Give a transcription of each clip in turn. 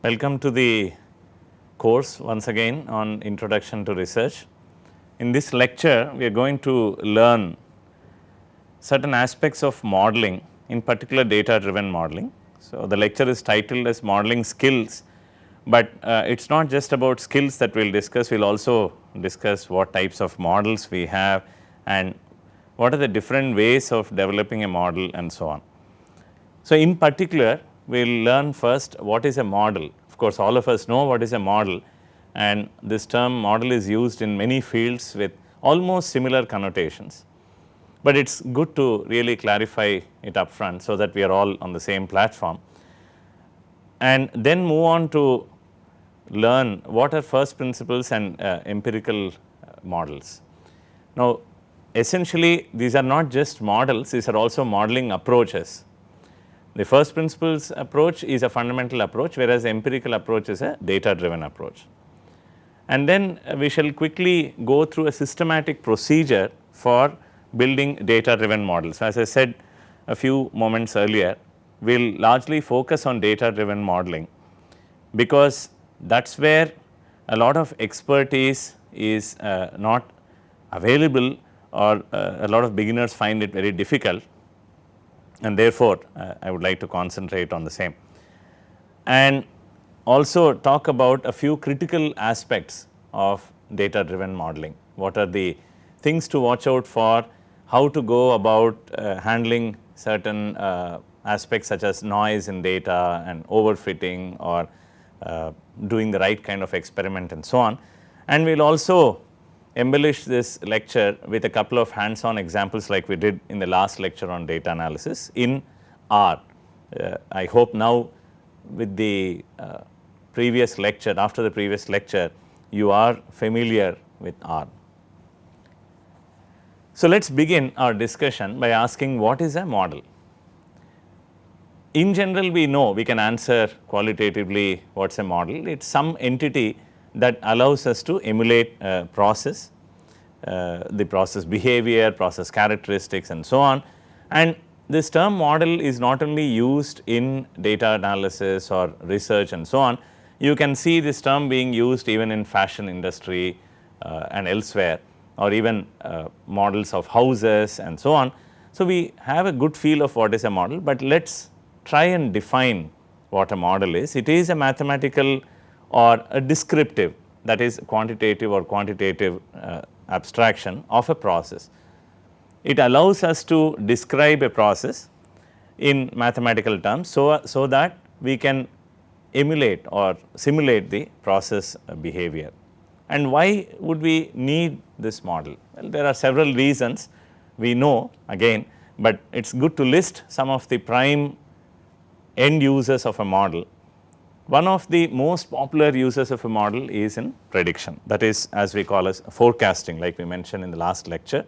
Welcome to the course once again on Introduction to Research. In this lecture, we are going to learn certain aspects of modeling, in particular data driven modeling. So, the lecture is titled as Modeling Skills, but it is not just about skills that we will discuss, we will also discuss what types of models we have and what are the different ways of developing a model and so on. So, in particular, we will learn first what is a model. Of course, all of us know what is a model, and this term model is used in many fields with almost similar connotations, but it is good to really clarify it upfront so that we are all on the same platform, and then move on to learn what are first principles and empirical models. Now, essentially these are not just models, these are also modeling approaches. The first principles approach is a fundamental approach, whereas the empirical approach is a data driven approach. And then we shall quickly go through a systematic procedure for building data driven models. As I said a few moments earlier, we will largely focus on data driven modeling, because that is where a lot of expertise is not available, or a lot of beginners find it very difficult, and therefore, I would like to concentrate on the same and also talk about a few critical aspects of data driven modeling. What are the things to watch out for, how to go about handling certain aspects such as noise in data and overfitting, or doing the right kind of experiment and so on. And we will also embellish this lecture with a couple of hands on examples like we did in the last lecture on data analysis in R. I hope now with the previous lecture, after the previous lecture, you are familiar with R. So, let us begin our discussion by asking what is a model. In general, we know, we can answer qualitatively what is a model. It is some entity that allows us to emulate a process, the process behavior, process characteristics and so on. And this term model is not only used in data analysis or research and so on, you can see this term being used even in fashion industry and elsewhere, or even models of houses and so on. So, we have a good feel of what is a model, but let us try and define what a model is. It is a mathematical or a descriptive, that is quantitative or quantitative abstraction of a process. It allows us to describe a process in mathematical terms, so that we can emulate or simulate the process behavior. And why would we need this model? Well, there are several reasons we know again, but it is good to list some of the prime end users of a model. One of the most popular uses of a model is in prediction, that is as we call as forecasting, like we mentioned in the last lecture.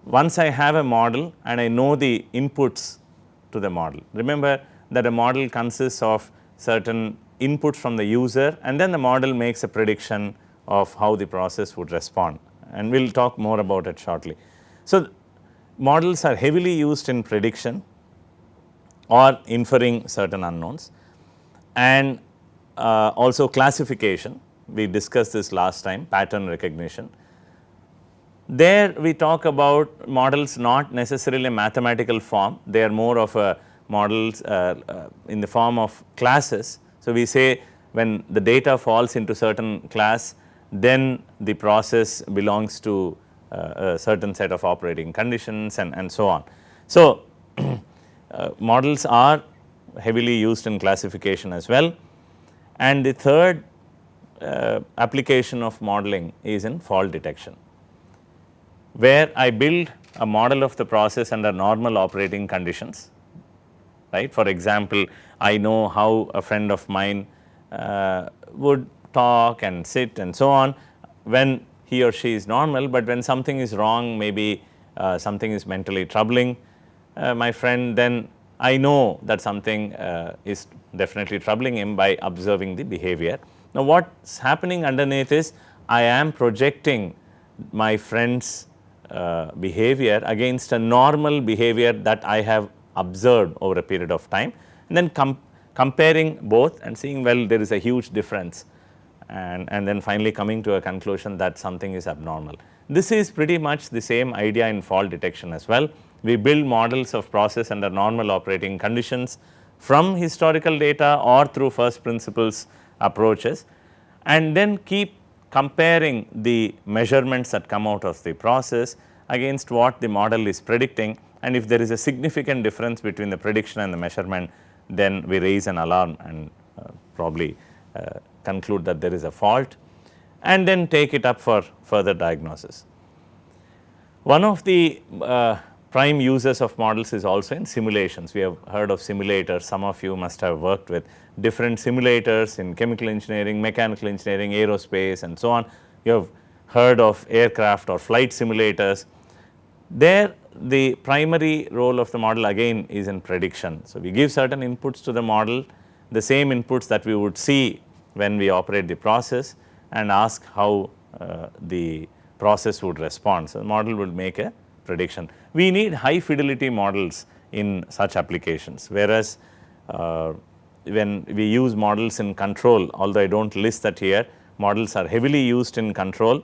Once I have a model and I know the inputs to the model, remember that a model consists of certain inputs from the user, and then the model makes a prediction of how the process would respond, and we will talk more about it shortly. So, models are heavily used in prediction or inferring certain unknowns, and also classification. We discussed this last time, pattern recognition. There we talk about models not necessarily a mathematical form, they are more of a models in the form of classes. So, we say when the data falls into certain class, then the process belongs to a certain set of operating conditions and so on. So, models are heavily used in classification as well. And the third application of modeling is in fault detection, where I build a model of the process under normal operating conditions, right. For example, I know how a friend of mine would talk and sit and so on when he or she is normal, but when something is wrong, maybe something is mentally troubling my friend, then I know that something is definitely troubling him by observing the behavior. Now, what is happening underneath is I am projecting my friend's behavior against a normal behavior that I have observed over a period of time, and then comparing both and seeing, well, there is a huge difference, and then finally coming to a conclusion that something is abnormal. This is pretty much the same idea in fault detection as well. We build models of process under normal operating conditions from historical data or through first principles approaches, and then keep comparing the measurements that come out of the process against what the model is predicting, and if there is a significant difference between the prediction and the measurement, then we raise an alarm and probably conclude that there is a fault, and then take it up for further diagnosis. One of the prime uses of models is also in simulations. We have heard of simulators. Some of you must have worked with different simulators in chemical engineering, mechanical engineering, aerospace and so on. You have heard of aircraft or flight simulators. There the primary role of the model again is in prediction. So, we give certain inputs to the model, the same inputs that we would see when we operate the process, and ask how the process would respond. So, the model would make a prediction. We need high fidelity models in such applications, whereas when we use models in control, although I do not list that here, models are heavily used in control,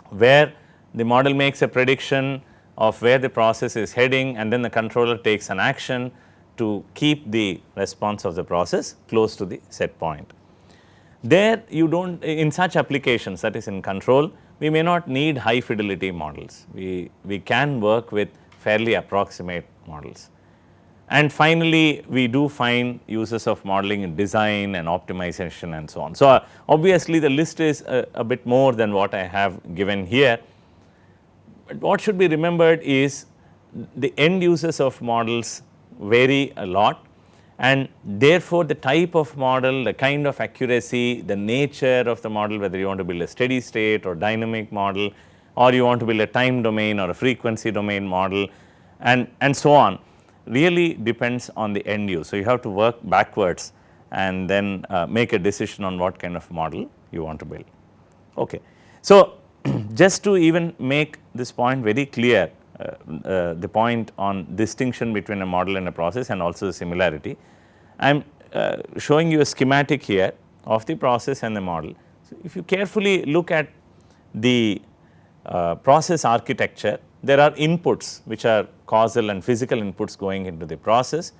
where the model makes a prediction of where the process is heading, and then the controller takes an action to keep the response of the process close to the set point. There you do not, in such applications, that is in control, we may not need high fidelity models. We can work with fairly approximate models. And finally, we do find uses of modeling in design and optimization and so on. So, obviously, the list is a bit more than what I have given here. But what should be remembered is the end uses of models vary a lot, and therefore, the type of model, the kind of accuracy, the nature of the model, whether you want to build a steady state or dynamic model, or you want to build a time domain or a frequency domain model, and so on, really depends on the end use. So, you have to work backwards and then make a decision on what kind of model you want to build. Okay. So, just to even make this point very clear, the point on distinction between a model and a process and also the similarity, I am showing you a schematic here of the process and the model. So, if you carefully look at the process architecture, there are inputs which are causal and physical inputs going into the process,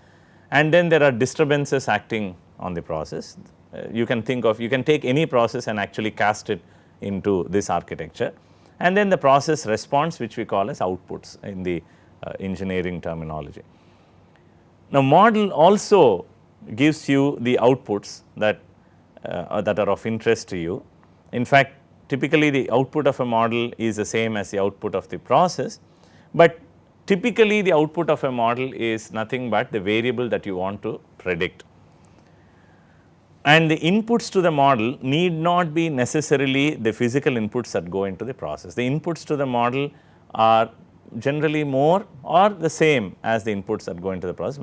and then there are disturbances acting on the process. You can think of, you can take any process and actually cast it into this architecture, and then the process response, which we call as outputs in the engineering terminology. Now, model also gives you the outputs that are of interest to you. In fact, typically the output of a model is the same as the output of the process, but typically the output of a model is nothing but the variable that you want to predict. And the inputs to the model need not be necessarily the physical inputs that go into the process. The inputs to the model are generally more or the same as the inputs that go into the process,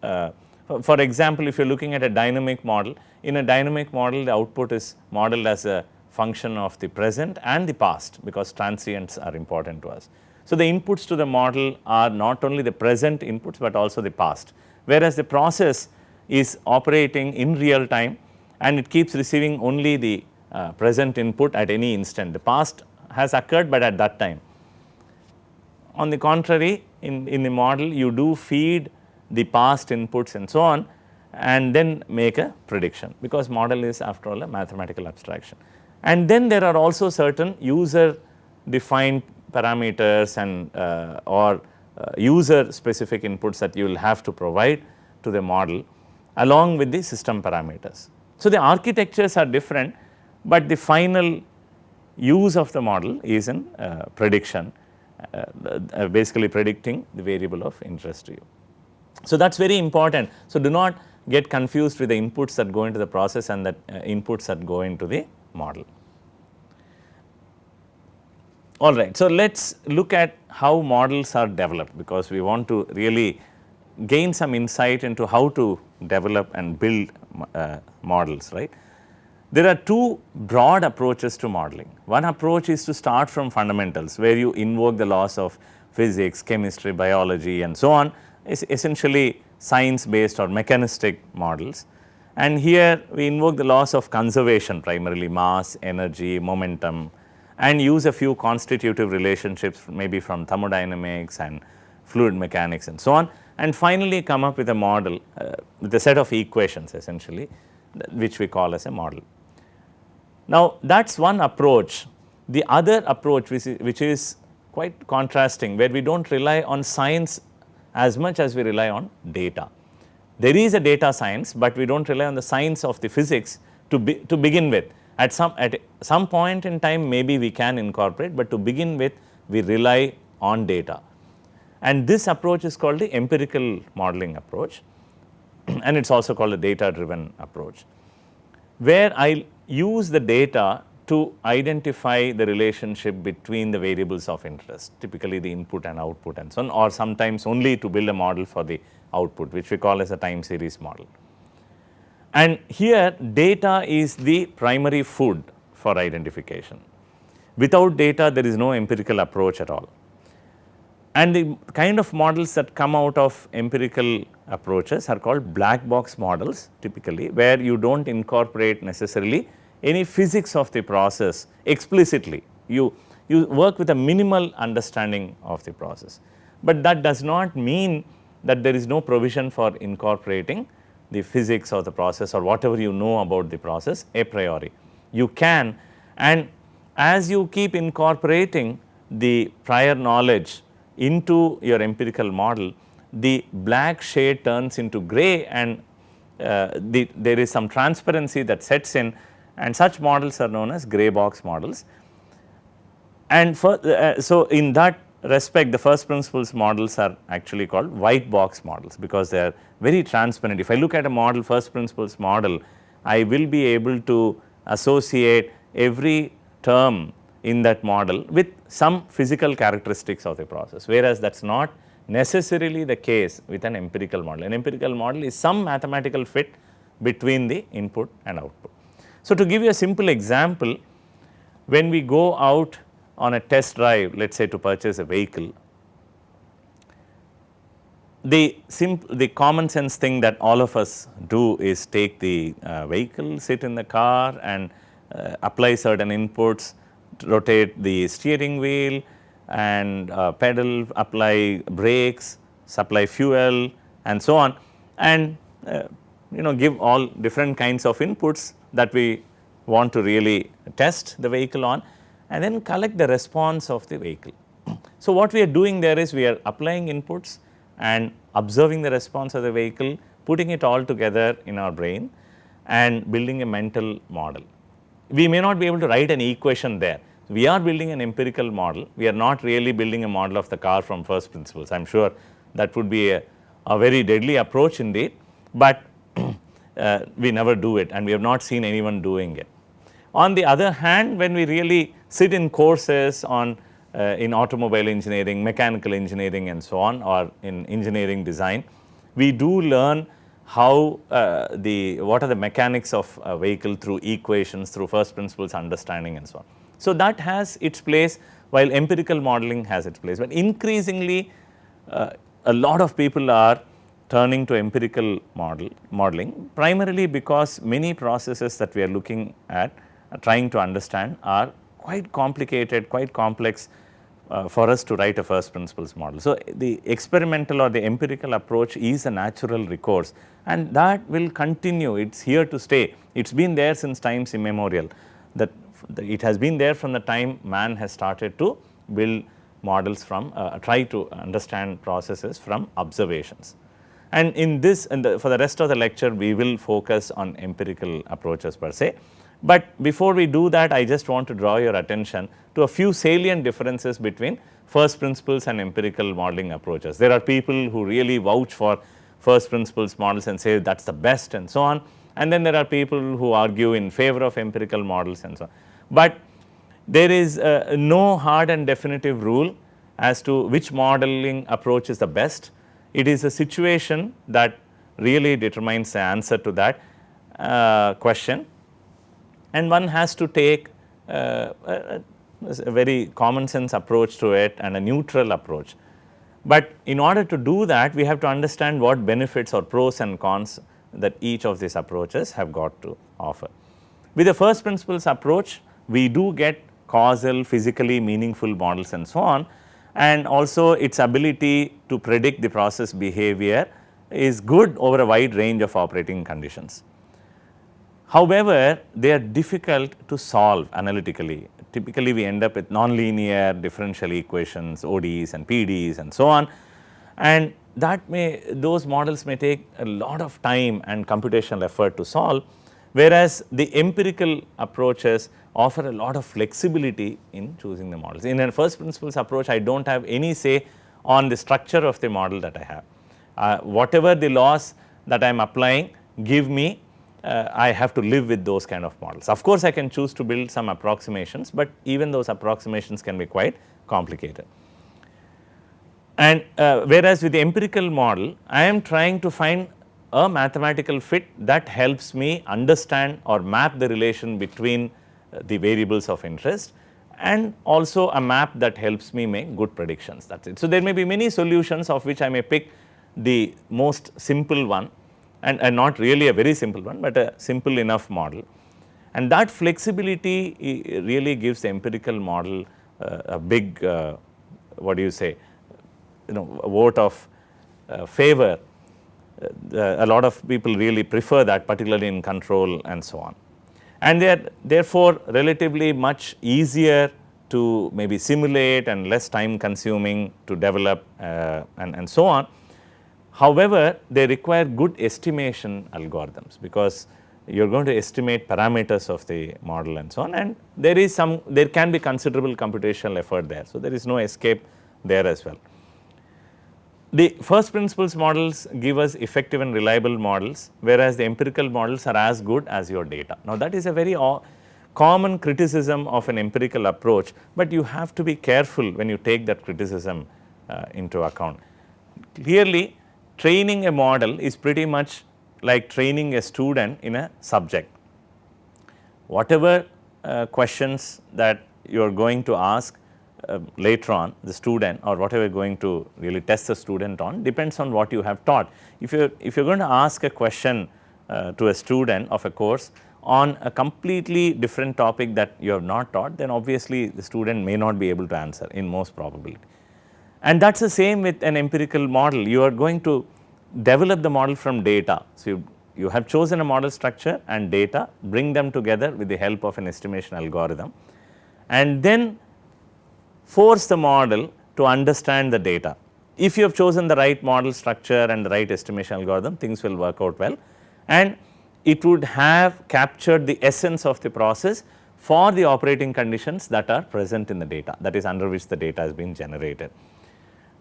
but for example, if you are looking at a dynamic model, in a dynamic model the output is modeled as a function of the present and the past, because transients are important to us. So, the inputs to the model are not only the present inputs, but also the past, whereas the process is operating in real time and it keeps receiving only the present input at any instant. The past has occurred, but at that time. On the contrary, in the model you do feed the past inputs and so on, and then make a prediction, because model is after all a mathematical abstraction. And then there are also certain user defined parameters and or user specific inputs that you will have to provide to the model along with the system parameters. So, the architectures are different, but the final use of the model is in prediction, basically predicting the variable of interest to you. So, that is very important. So, do not get confused with the inputs that go into the process and the inputs that go into the model. All right. So, let us look at how models are developed, because we want to really gain some insight into how to develop and build models, right. There are two broad approaches to modeling. One approach is to start from fundamentals, where you invoke the laws of physics, chemistry, biology and so on, is essentially science based or mechanistic models. And here we invoke the laws of conservation, primarily mass, energy, momentum, and use a few constitutive relationships maybe from thermodynamics and fluid mechanics and so on, and finally come up with a model with a set of equations essentially, which we call as a model. Now, that is one approach. The other approach which is quite contrasting, where we do not rely on science as much as we rely on data. There is a data science, but we do not rely on the science of the physics to begin with. At some point in time maybe we can incorporate, but to begin with we rely on data. And this approach is called the empirical modeling approach, and it is also called a data driven approach, where I use the data to identify the relationship between the variables of interest, typically the input and output and so on, or sometimes only to build a model for the output, which we call as a time series model. And here data is the primary food for identification. Without data there is no empirical approach at all. And the kind of models that come out of empirical approaches are called black box models typically, where you do not incorporate necessarily any physics of the process explicitly. You work with a minimal understanding of the process, but that does not mean that there is no provision for incorporating the physics of the process or whatever you know about the process a priori. You can, and as you keep incorporating the prior knowledge into your empirical model, the black shade turns into gray, and there is some transparency that sets in, and such models are known as gray box models. And so in that respect, the first principles models are actually called white box models, because they are very transparent. If I look at a model, first principles model, I will be able to associate every term in that model with some physical characteristics of the process, whereas that is not necessarily the case with an empirical model. An empirical model is some mathematical fit between the input and output. So, to give you a simple example, when we go out on a test drive, let us say to purchase a vehicle, the common sense thing that all of us do is take the vehicle, sit in the car and apply certain inputs, rotate the steering wheel and pedal, apply brakes, supply fuel and so on, and give all different kinds of inputs that we want to really test the vehicle on, and then collect the response of the vehicle. So, what we are doing there is we are applying inputs and observing the response of the vehicle, putting it all together in our brain and building a mental model. We may not be able to write an equation there. We are building an empirical model. We are not really building a model of the car from first principles. I am sure that would be a very deadly approach indeed, but we never do it, and we have not seen anyone doing it. On the other hand, when we really sit in courses on in automobile engineering, mechanical engineering and so on, or in engineering design, we do learn how what are the mechanics of a vehicle through equations, through first principles understanding and so on. So, that has its place, while empirical modeling has its place, but increasingly a lot of people are turning to empirical modeling, primarily because many processes that we are looking at trying to understand are quite complicated, quite complex for us to write a first principles model. So, the experimental or the empirical approach is a natural recourse, and that will continue. It is here to stay. It has been there since times immemorial. That it has been there from the time man has started to build models from try to understand processes from observations. And in this, for the rest of the lecture, we will focus on empirical approaches per se. But before we do that, I just want to draw your attention to a few salient differences between first principles and empirical modeling approaches. There are people who really vouch for first principles models and say that is the best and so on, and then there are people who argue in favor of empirical models and so on. But there is no hard and definitive rule as to which modeling approach is the best. It is a situation that really determines the answer to that question, and one has to take a very common sense approach to it and a neutral approach. But in order to do that, we have to understand what benefits or pros and cons that each of these approaches have got to offer. With the first principles approach, we do get causal, physically meaningful models and so on, and also its ability to predict the process behavior is good over a wide range of operating conditions. However, they are difficult to solve analytically. Typically, we end up with nonlinear differential equations, ODEs and PDEs and so on, and those models may take a lot of time and computational effort to solve, whereas the empirical approaches offer a lot of flexibility in choosing the models. In a first principles approach, I do not have any say on the structure of the model that I have. Whatever the laws that I am applying give me, I have to live with those kind of models. Of course, I can choose to build some approximations, but even those approximations can be quite complicated. And whereas with the empirical model, I am trying to find a mathematical fit that helps me understand or map the relation between the variables of interest, and also a map that helps me make good predictions, that is it. So, there may be many solutions of which I may pick the most simple one, and not really a very simple one, but a simple enough model. And that flexibility really gives the empirical model a big what do you say, a vote of favor. A lot of people really prefer that, particularly in control and so on. And they are therefore relatively much easier to maybe simulate and less time consuming to develop and so on. However, they require good estimation algorithms, because you are going to estimate parameters of the model and so on, and there can be considerable computational effort there. So, there is no escape there as well. The first principles models give us effective and reliable models, whereas the empirical models are as good as your data. Now, that is a very common criticism of an empirical approach, but you have to be careful when you take that criticism into account. Clearly, training a model is pretty much like training a student in a subject. Whatever questions that you are going to ask later on the student, or whatever you are going to really test the student on, depends on what you have taught. If you are going to ask a question to a student of a course on a completely different topic that you have not taught, then obviously the student may not be able to answer in most probability. And that is the same with an empirical model. You are going to develop the model from data. So, you have chosen a model structure and data, bring them together with the help of an estimation algorithm, and then force the model to understand the data. If you have chosen the right model structure and the right estimation algorithm, things will work out well, and it would have captured the essence of the process for the operating conditions that are present in the data, that is under which the data has been generated.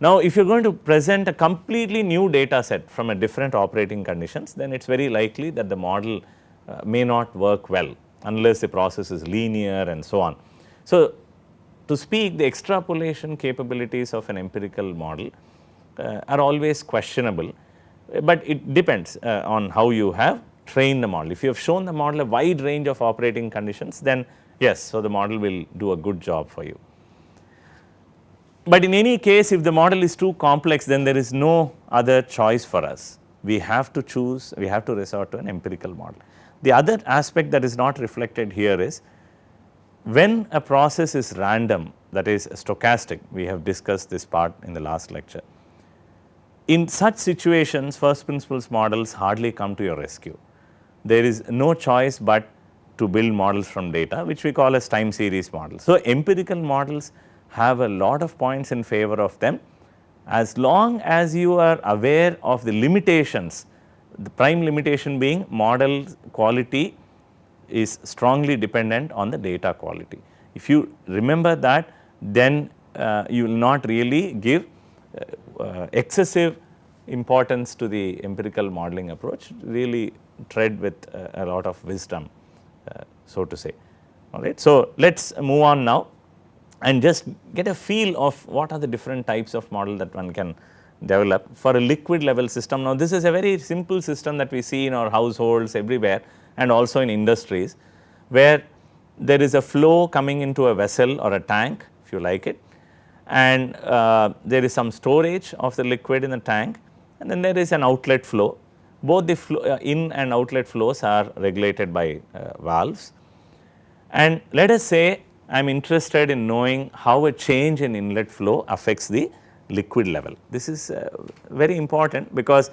Now, if you are going to present a completely new data set from a different operating conditions, then it is very likely that the model may not work well unless the process is linear and so on. So, to speak, the extrapolation capabilities of an empirical model are always questionable, but it depends on how you have trained the model. If you have shown the model a wide range of operating conditions, then yes, so the model will do a good job for you. But in any case, if the model is too complex, then there is no other choice for us. We have to choose, we have to resort to an empirical model. The other aspect that is not reflected here is, when a process is random, that is stochastic, we have discussed this part in the last lecture. In such situations, first principles models hardly come to your rescue. There is no choice but to build models from data, which we call as time series models. So, empirical models have a lot of points in favor of them, as long as you are aware of the limitations, the prime limitation being model quality is strongly dependent on the data quality. If you remember that, then you will not really give excessive importance to the empirical modeling approach, really tread with a lot of wisdom, so to say. Alright. So, let us move on now and just get a feel of what are the different types of model that one can develop for a liquid level system. Now, this is a very simple system that we see in our households everywhere and also in industries, where there is a flow coming into a vessel or a tank, if you like it, and there is some storage of the liquid in the tank, and then there is an outlet flow. Both the in and outlet flows are regulated by valves. And let us say I am interested in knowing how a change in inlet flow affects the liquid level. This is very important because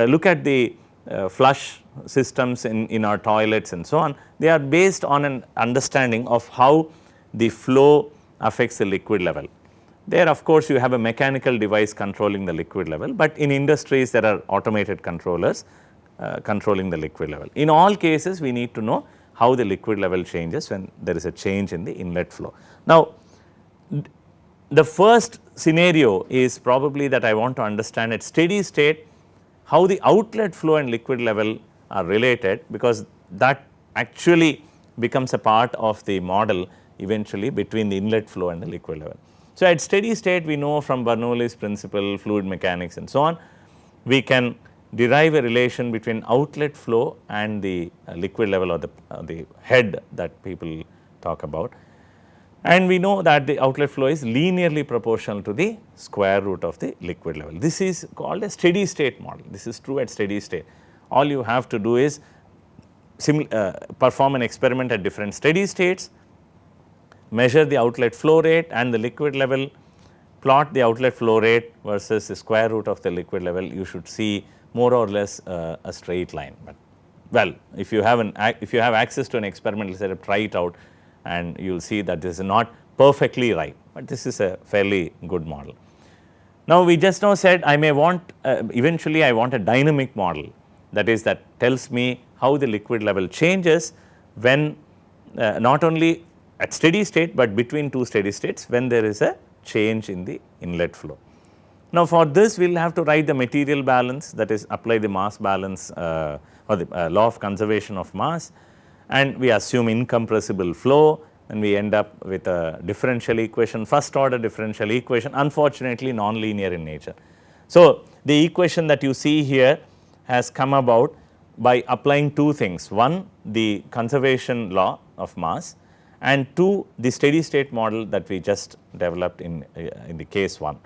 look at the flush systems in our toilets and so on. They are based on an understanding of how the flow affects the liquid level. There of course, you have a mechanical device controlling the liquid level, but in industries there are automated controllers controlling the liquid level. In all cases, we need to know how the liquid level changes when there is a change in the inlet flow. Now, the first scenario is probably that I want to understand at steady state how the outlet flow and liquid level are related, because that actually becomes a part of the model eventually between the inlet flow and the liquid level. So, at steady state we know from Bernoulli's principle, fluid mechanics and so on, we can derive a relation between outlet flow and the liquid level, or the head that people talk about. And we know that the outlet flow is linearly proportional to the square root of the liquid level. This is called a steady state model. This is true at steady state. All you have to do is perform an experiment at different steady states, measure the outlet flow rate and the liquid level, plot the outlet flow rate versus the square root of the liquid level. You should see more or less a straight line. But well, if you have access to an experiment, let us say try it out, and you will see that this is not perfectly right, but this is a fairly good model. Now, we just now said I may want eventually I want a dynamic model, that is, that tells me how the liquid level changes when not only at steady state, but between two steady states when there is a change in the inlet flow. Now, for this we will have to write the material balance, that is apply the mass balance or the law of conservation of mass, and we assume incompressible flow, and we end up with a differential equation, first order differential equation, unfortunately non-linear in nature. So, the equation that you see here has come about by applying two things: one, the conservation law of mass, and two, the steady state model that we just developed in the case 1.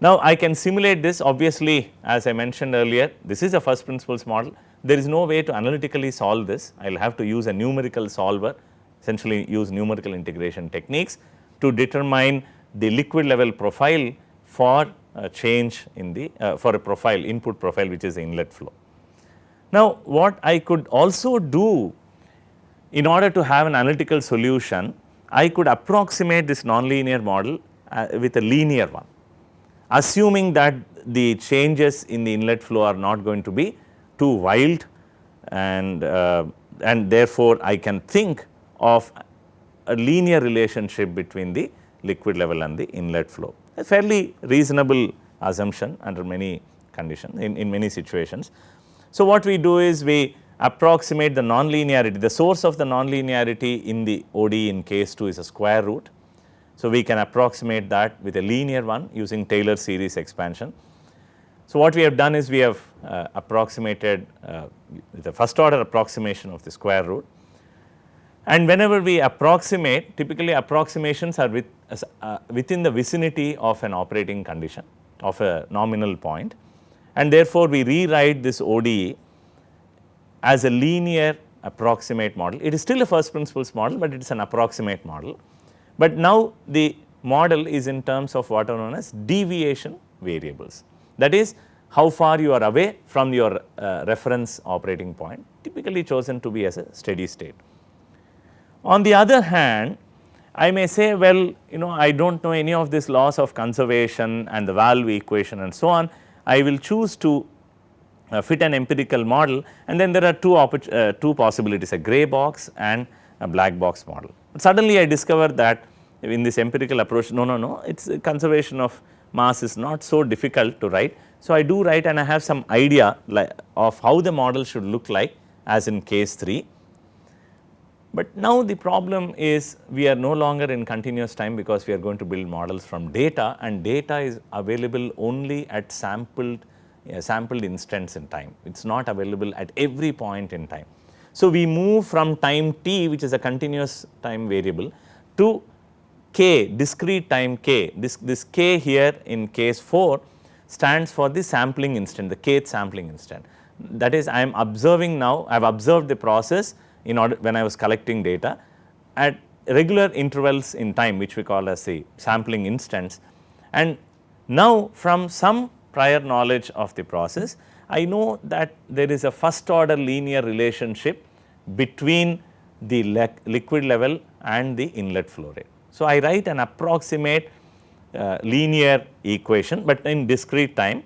Now, I can simulate this. Obviously, as I mentioned earlier, this is a first principles model. There is no way to analytically solve this. I will have to use a numerical solver, essentially use numerical integration techniques to determine the liquid level profile for a change in the for a profile, input profile, which is the inlet flow. Now, what I could also do in order to have an analytical solution, I could approximate this nonlinear model with a linear one, assuming that the changes in the inlet flow are not going to be too wild, and therefore, I can think of a linear relationship between the liquid level and the inlet flow, a fairly reasonable assumption under many conditions in many situations. So, what we do is we approximate the nonlinearity. The source of the nonlinearity in the ODE in case 2 is a square root. So, we can approximate that with a linear one using Taylor series expansion. So, what we have done is we have approximated the first order approximation of the square root, and whenever we approximate, typically approximations are within the vicinity of an operating condition of a nominal point, and therefore, we rewrite this ODE as a linear approximate model. It is still a first principles model, but it is an approximate model. But now the model is in terms of what are known as deviation variables, that is how far you are away from your reference operating point, typically chosen to be as a steady state. On the other hand, I may say, well, I do not know any of these laws of conservation and the valve equation and so on. I will choose to fit an empirical model, and then there are two possibilities, a grey box and a black box model. But suddenly I discovered that in this empirical approach, no, it's conservation of mass is not so difficult to write. So, I do write, and I have some idea of how the model should look like as in case 3. But now the problem is we are no longer in continuous time, because we are going to build models from data, and data is available only at sampled instance in time. It is not available at every point in time. So, we move from time t, which is a continuous time variable, to k, discrete time k, this k here in case 4 stands for the sampling instant, the kth sampling instant. That is, I am observing now, I have observed the process in order when I was collecting data at regular intervals in time, which we call as the sampling instants. And now from some prior knowledge of the process, I know that there is a first order linear relationship between the liquid level and the inlet flow rate. So, I write an approximate linear equation, but in discrete time,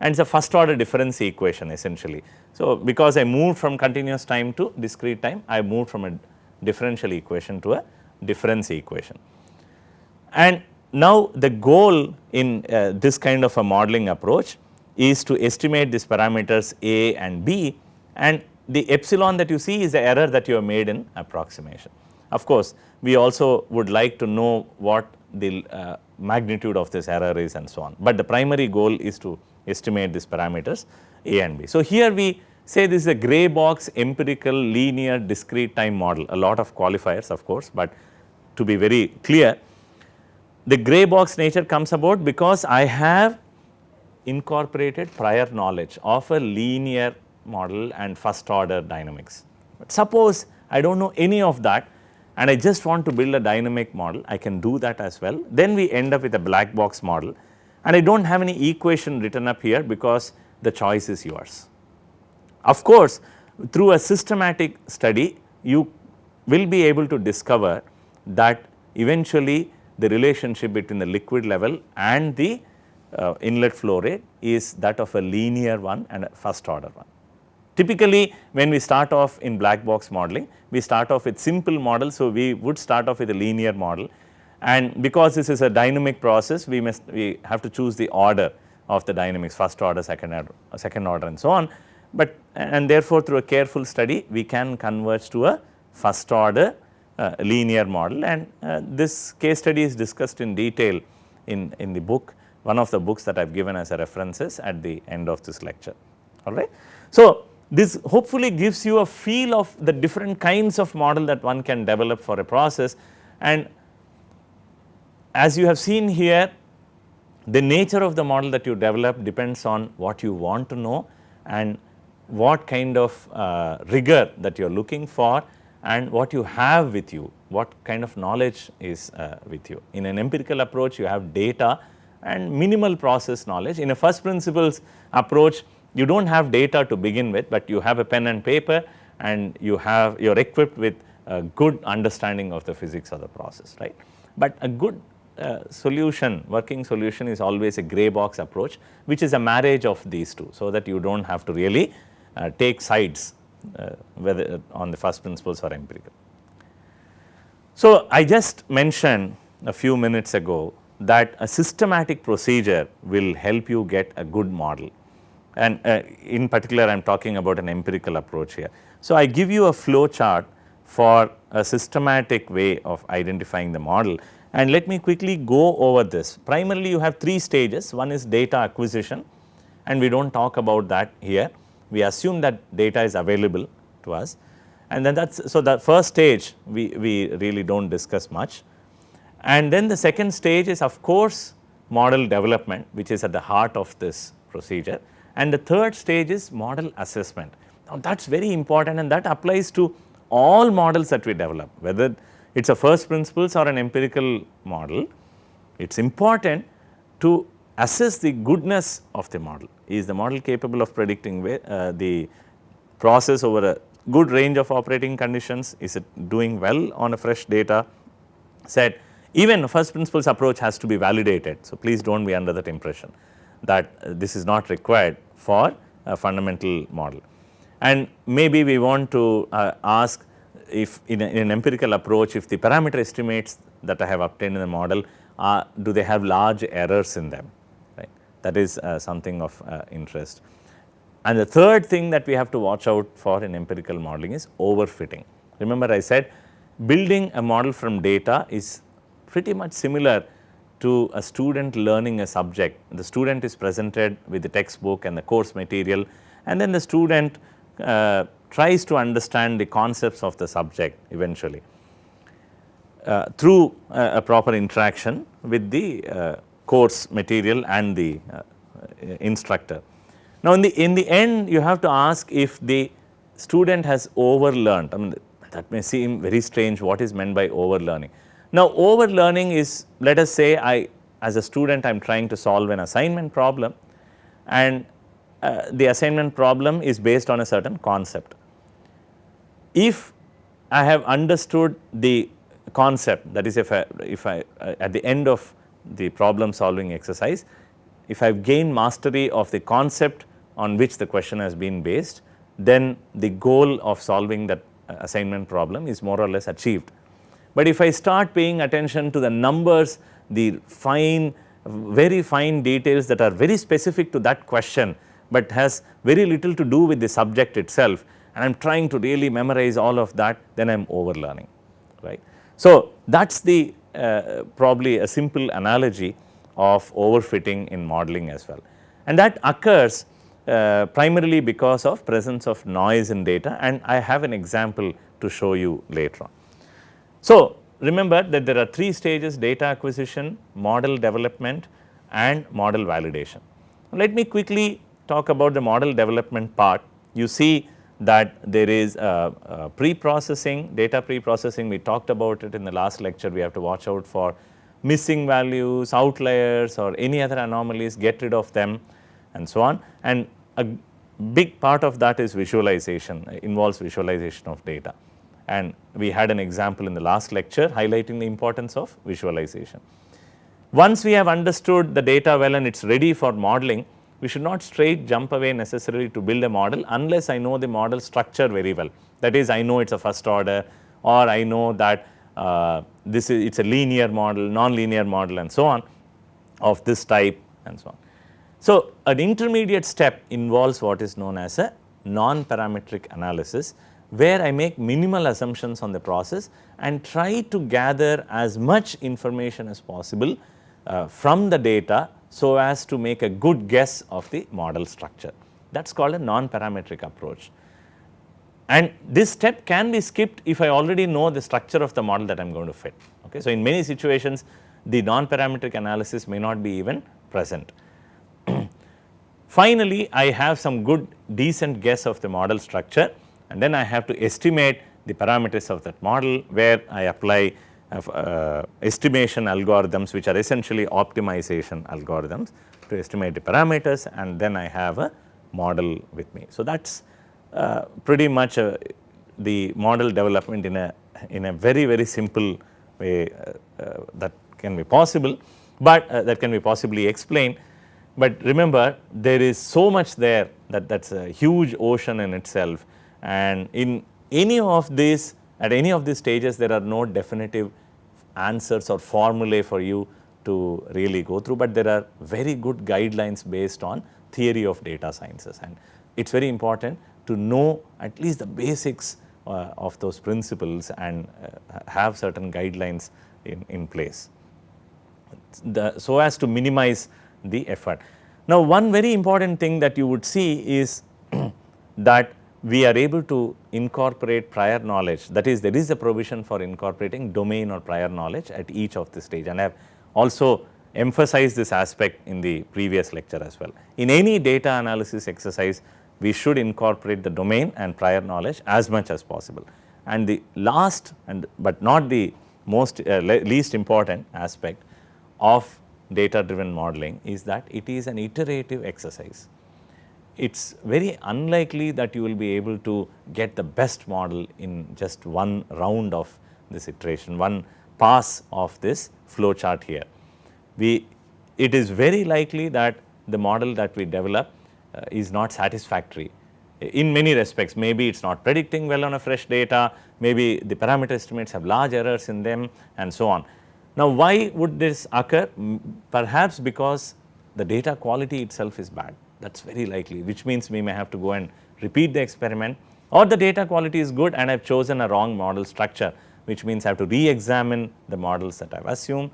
and it is a first order difference equation essentially. So, because I moved from continuous time to discrete time, I moved from a differential equation to a difference equation. And now the goal in this kind of a modeling approach is to estimate these parameters A and B, and the epsilon that you see is the error that you have made in approximation. Of course, we also would like to know what the magnitude of this error is and so on, but the primary goal is to estimate these parameters A and B. So, here we say this is a gray box empirical linear discrete time model, a lot of qualifiers of course, but to be very clear, the gray box nature comes about because I have incorporated prior knowledge of a linear model and first order dynamics. But suppose I do not know any of that and I just want to build a dynamic model, I can do that as well. Then we end up with a black box model, and I do not have any equation written up here because the choice is yours. Of course, through a systematic study, you will be able to discover that eventually the relationship between the liquid level and the inlet flow rate is that of a linear one and a first order one. Typically, when we start off in black box modeling, we start off with simple models. So, we would start off with a linear model, and because this is a dynamic process, we have to choose the order of the dynamics, first order, second order and so on. But and therefore, through a careful study, we can converge to a first order linear model, and this case study is discussed in detail in the book, one of the books that I have given as a references at the end of this lecture. All right. So, this hopefully gives you a feel of the different kinds of model that one can develop for a process, and as you have seen here, the nature of the model that you develop depends on what you want to know and what kind of rigor that you are looking for and what you have with you, what kind of knowledge is with you. In an empirical approach, you have data and minimal process knowledge. In a first principles approach, you do not have data to begin with, but you have a pen and paper and you are equipped with a good understanding of the physics of the process, right. But a good working solution is always a gray box approach, which is a marriage of these two, so that you do not have to really take sides whether on the first principles or empirical. So, I just mentioned a few minutes ago that a systematic procedure will help you get a good model, and in particular I am talking about an empirical approach here. So, I give you a flow chart for a systematic way of identifying the model, and let me quickly go over this. Primarily you have 3 stages. One is data acquisition, and we do not talk about that here. We assume that data is available to us, and then so the first stage we really do not discuss much. And then the second stage is of course model development, which is at the heart of this procedure, and the third stage is model assessment. Now, that is very important, and that applies to all models that we develop, whether it is a first principles or an empirical model. It is important to assess the goodness of the model. Is the model capable of predicting the process over a good range of operating conditions? Is it doing well on a fresh data set? Even a first principles approach has to be validated. So, please do not be under that impression that this is not required for a fundamental model. And maybe we want to ask if in an empirical approach, if the parameter estimates that I have obtained in the model, do they have large errors in them, right? That is something of interest. And the third thing that we have to watch out for in empirical modeling is overfitting. Remember, I said building a model from data is pretty much similar to a student learning a subject. The student is presented with the textbook and the course material, and then the student tries to understand the concepts of the subject eventually. through a proper interaction with the course material and the instructor. Now, in the end you have to ask if the student has overlearned. I mean, that may seem very strange, what is meant by overlearning. Now, overlearning is, let us say I as a student I am trying to solve an assignment problem, and the assignment problem is based on a certain concept. If I have understood the concept, that is if I at the end of the problem solving exercise, if I have gained mastery of the concept on which the question has been based, then the goal of solving that assignment problem is more or less achieved. But if I start paying attention to the numbers, the very fine details that are very specific to that question, but has very little to do with the subject itself, and I am trying to really memorize all of that, then I am overlearning, right. So, that is the probably a simple analogy of overfitting in modeling as well, and that occurs primarily because of presence of noise in data, and I have an example to show you later on. So, remember that there are 3 stages: data acquisition, model development and model validation. Let me quickly talk about the model development part. You see that there is pre-processing, data pre-processing. We talked about it in the last lecture. We have to watch out for missing values, outliers or any other anomalies, get rid of them and so on, and a big part of that is visualization, involves visualization of data, and we had an example in the last lecture highlighting the importance of visualization. Once we have understood the data well and it is ready for modeling, we should not straight jump away necessarily to build a model unless I know the model structure very well. That is, I know it is a first order, or I know that it is a linear model, non-linear model and so on of this type and so on. So, an intermediate step involves what is known as a non-parametric analysis, where I make minimal assumptions on the process and try to gather as much information as possible from the data, so as to make a good guess of the model structure. That is called a non-parametric approach, and this step can be skipped if I already know the structure of the model that I am going to fit. Okay. So, in many situations the non-parametric analysis may not be even present. Finally, I have some good decent guess of the model structure, and then I have to estimate the parameters of that model, where I apply estimation algorithms, which are essentially optimization algorithms to estimate the parameters, and then I have a model with me. So, that is pretty much the model development in a very simple way that can be possible, but that can be possibly explained. But remember, there is so much there that is a huge ocean in itself, and in any of these, at any of these stages, there are no definitive answers or formulae for you to really go through, but there are very good guidelines based on theory of data sciences, and it is very important to know at least the basics of those principles and have certain guidelines in place, so as to minimize the effort. Now, one very important thing that you would see is that we are able to incorporate prior knowledge, that is, there is a provision for incorporating domain or prior knowledge at each of the stage, and I have also emphasized this aspect in the previous lecture as well. In any data analysis exercise, we should incorporate the domain and prior knowledge as much as possible. And the last but not the most least important aspect of data driven modeling is that it is an iterative exercise. It is very unlikely that you will be able to get the best model in just one round of this iteration, one pass of this flow chart here. It is very likely that the model that we develop is not satisfactory in many respects. Maybe it is not predicting well on a fresh data, maybe the parameter estimates have large errors in them and so on. Now, why would this occur? Perhaps because the data quality itself is bad. That is very likely, which means we may have to go and repeat the experiment, or the data quality is good and I have chosen a wrong model structure, which means I have to re-examine the models that I have assumed,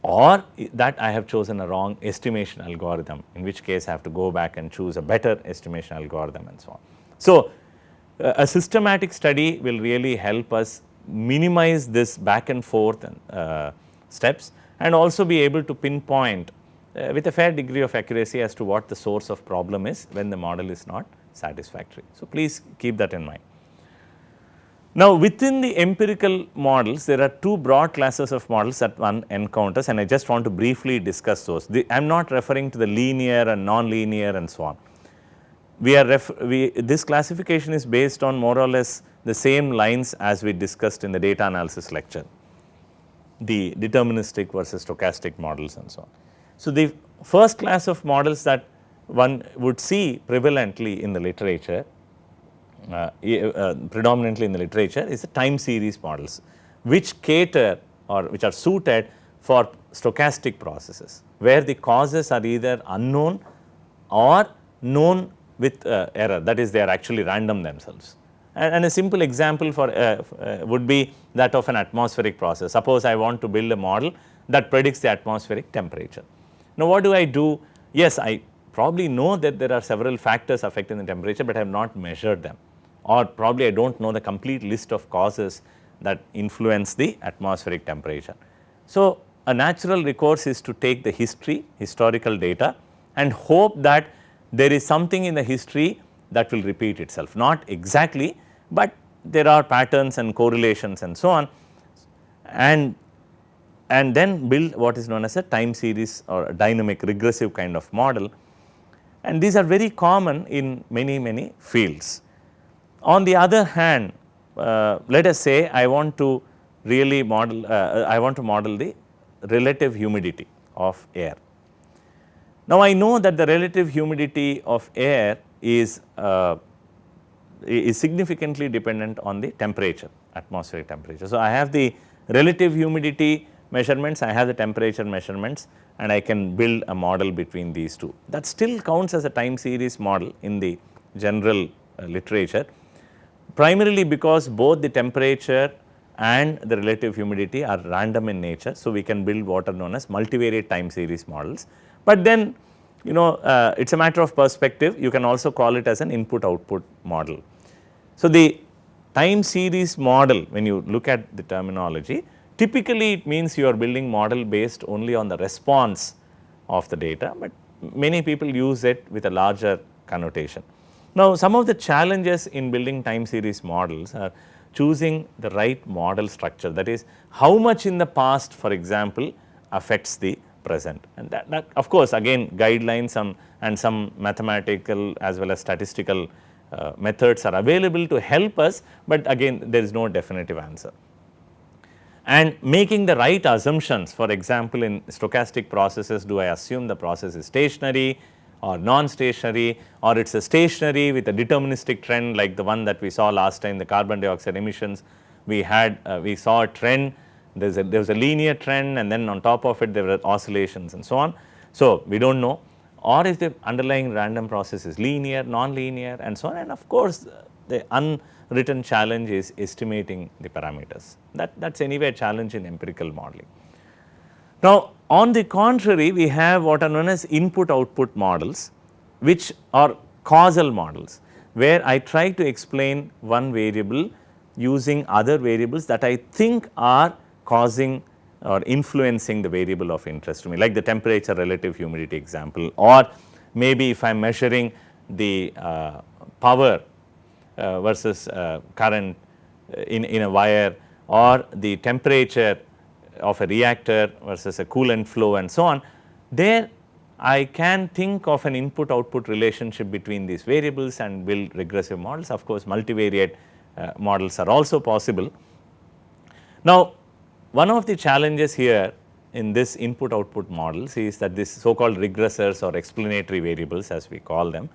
or that I have chosen a wrong estimation algorithm, in which case I have to go back and choose a better estimation algorithm and so on. So, a systematic study will really help us minimize this back and forth steps, and also be able to pinpoint with a fair degree of accuracy as to what the source of problem is when the model is not satisfactory. So, please keep that in mind. Now, within the empirical models, there are two broad classes of models that one encounters, and I just want to briefly discuss those. I am not referring to the linear and non-linear and so on. This classification is based on more or less the same lines as we discussed in the data analysis lecture, the deterministic versus stochastic models and so on. So, the first class of models that one would see prevalently in the literature, predominantly in the literature, is the time series models, which cater or which are suited for stochastic processes, where the causes are either unknown or known with error, that is, they are actually random themselves. And a simple example for would be that of an atmospheric process. Suppose I want to build a model that predicts the atmospheric temperature. Now, what do I do? Yes, I probably know that there are several factors affecting the temperature, but I have not measured them, or probably I do not know the complete list of causes that influence the atmospheric temperature. So, a natural recourse is to take the historical data, and hope that there is something in the history that will repeat itself, not exactly, but there are patterns and correlations and so on, and then build what is known as a time series or a dynamic regressive kind of model, and these are very common in many fields. On the other hand, let us say I want to really model, the relative humidity of air. Now, I know that the relative humidity of air is significantly dependent on the temperature, atmospheric temperature. So, I have the relative humidity measurements, I have the temperature measurements, and I can build a model between these two. That still counts as a time series model in the general literature, primarily because both the temperature and the relative humidity are random in nature. So, we can build what are known as multivariate time series models, but then it is a matter of perspective. You can also call it as an input output model. So, the time series model, when you look at the terminology, typically it means you are building model based only on the response of the data, but many people use it with a larger connotation. Now, some of the challenges in building time series models are choosing the right model structure, that is, how much in the past, for example, affects the present, and that of course again guidelines and some mathematical as well as statistical methods are available to help us, but again there is no definitive answer. And making the right assumptions, for example, in stochastic processes, do I assume the process is stationary or non-stationary, or it is a stationary with a deterministic trend like the one that we saw last time, the carbon dioxide emissions. We saw a trend, there was a linear trend, and then on top of it there were oscillations and so on. So, we do not know, or if the underlying random process is linear, non-linear and so on, and of course, the unwritten challenge is estimating the parameters. That is anyway a challenge in empirical modeling. Now, on the contrary, we have what are known as input output models, which are causal models, where I try to explain one variable using other variables that I think are causing or influencing the variable of interest to me, like the temperature relative humidity example, or maybe if I am measuring the power versus current in a wire, or the temperature of a reactor versus a coolant flow and so on, there I can think of an input output relationship between these variables and build regressive models. Of course, multivariate models are also possible. Now, one of the challenges here in this input output models is that this so called regressors or explanatory variables, as we call them,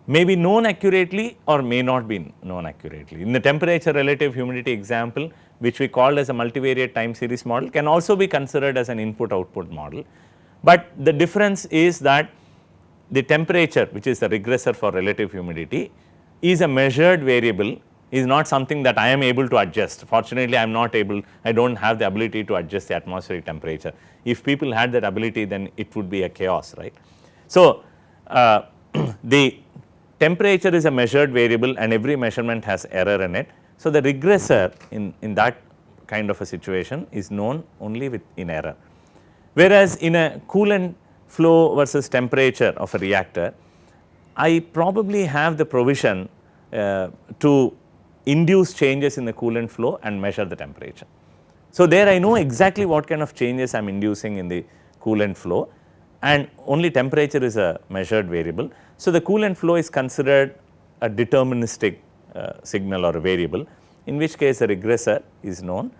may be known accurately or may not be known accurately. In the temperature relative humidity example, which we called as a multivariate time series model, can also be considered as an input output model, but the difference is that the temperature, which is the regressor for relative humidity, is a measured variable, is not something that I am able to adjust. Fortunately, I am not able, I do not have the ability to adjust the atmospheric temperature. If people had that ability, then it would be a chaos, right. So, the temperature is a measured variable and every measurement has error in it, So, the regressor in that kind of a situation is known only in error. Whereas, in a coolant flow versus temperature of a reactor, I probably have the provision to induce changes in the coolant flow and measure the temperature. So, there I know exactly what kind of changes I am inducing in the coolant flow, and only temperature is a measured variable. So, the coolant flow is considered a deterministic signal or a variable, in which case the regressor is known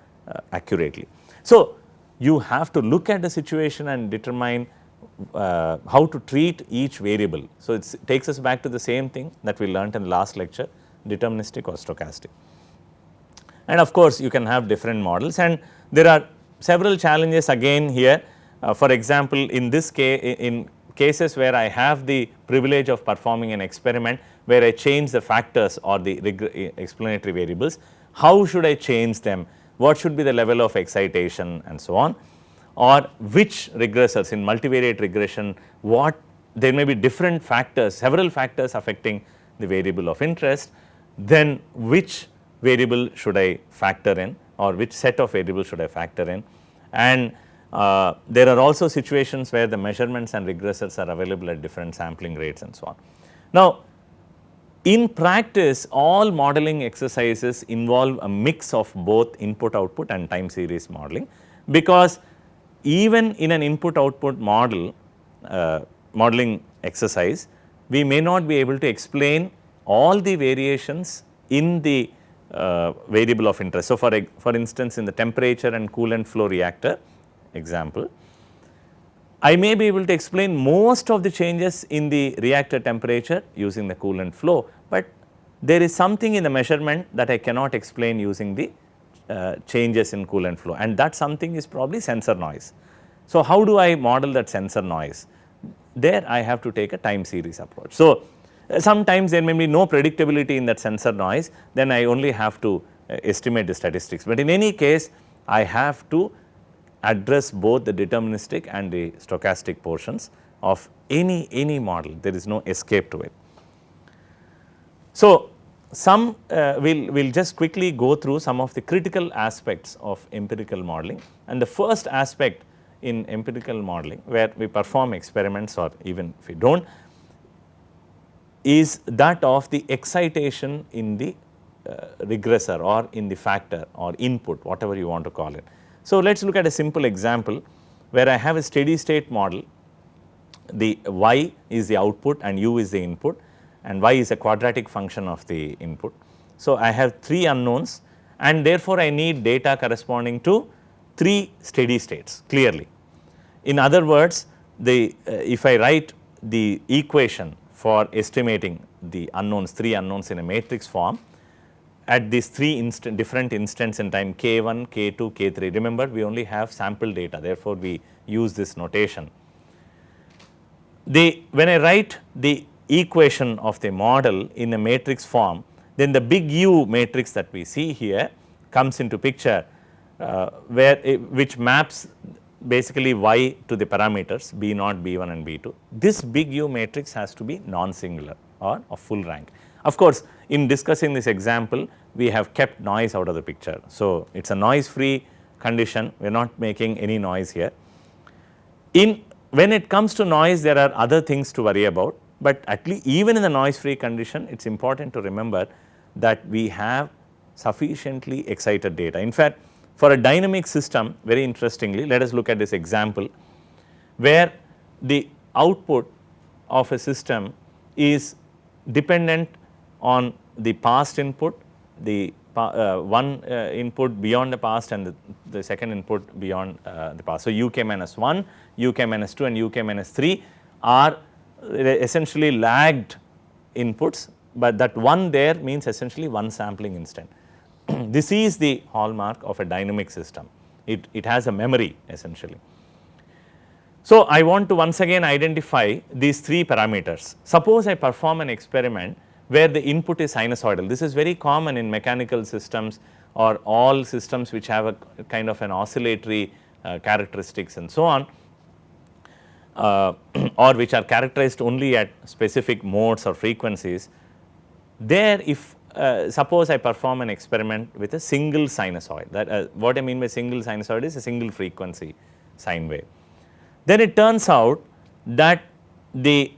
accurately. So, you have to look at the situation and determine how to treat each variable. So, it takes us back to the same thing that we learnt in the last lecture, deterministic or stochastic. And of course, you can have different models, and there are several challenges again here. For example, in this case, in cases where I have the privilege of performing an experiment where I change the factors or the explanatory variables, how should I change them? What should be the level of excitation and so on, or which regressors in multivariate regression, what there may be different factors, several factors affecting the variable of interest, then which variable should I factor in, or which set of variables should I factor in. And there are also situations where the measurements and regressors are available at different sampling rates and so on. Now, in practice, all modeling exercises involve a mix of both input output and time series modeling, because even in an input output model modeling exercise, we may not be able to explain all the variations in the variable of interest. So, for instance, in the temperature and coolant flow reactor example, I may be able to explain most of the changes in the reactor temperature using the coolant flow, but there is something in the measurement that I cannot explain using the changes in coolant flow, and that something is probably sensor noise. So, how do I model that sensor noise? There I have to take a time series approach. So, sometimes there may be no predictability in that sensor noise, then I only have to estimate the statistics, but in any case I have to address both the deterministic and the stochastic portions of any model. There is no escape to it. So, we'll just quickly go through some of the critical aspects of empirical modeling, and the first aspect in empirical modeling where we perform experiments, or even if we do not, is that of the excitation in the regressor or in the factor or input, whatever you want to call it. So, let us look at a simple example where I have a steady state model. The y is the output and u is the input, and y is a quadratic function of the input. So, I have 3 unknowns, and therefore, I need data corresponding to 3 steady states clearly. In other words, if I write the equation for estimating the unknowns, 3 unknowns in a matrix form at these 3 different instants in time k1, k2, k3. Remember, we only have sample data, therefore, we use this notation. When I write the equation of the model in a matrix form, then the big U matrix that we see here comes into picture, which maps basically y to the parameters b0, b1 and b2. This big U matrix has to be non-singular or of full rank. Of course, in discussing this example, we have kept noise out of the picture. So, it is a noise free condition, we are not making any noise here. When it comes to noise, there are other things to worry about, but at least even in the noise free condition, it is important to remember that we have sufficiently excited data. In fact, for a dynamic system, very interestingly, let us look at this example where the output of a system is dependent on the past input, the one input beyond the past and the second input beyond the past. So, uk minus 1, uk minus 2 and uk minus 3 are essentially lagged inputs, but that one there means essentially one sampling instant. This is the hallmark of a dynamic system, it has a memory essentially. So, I want to once again identify these 3 parameters. Suppose I perform an experiment where the input is sinusoidal. This is very common in mechanical systems or all systems which have a kind of an oscillatory characteristics and so on, or which are characterized only at specific modes or frequencies. There, if suppose I perform an experiment with a single sinusoid, that what I mean by single sinusoid is a single frequency sine wave. Then it turns out that the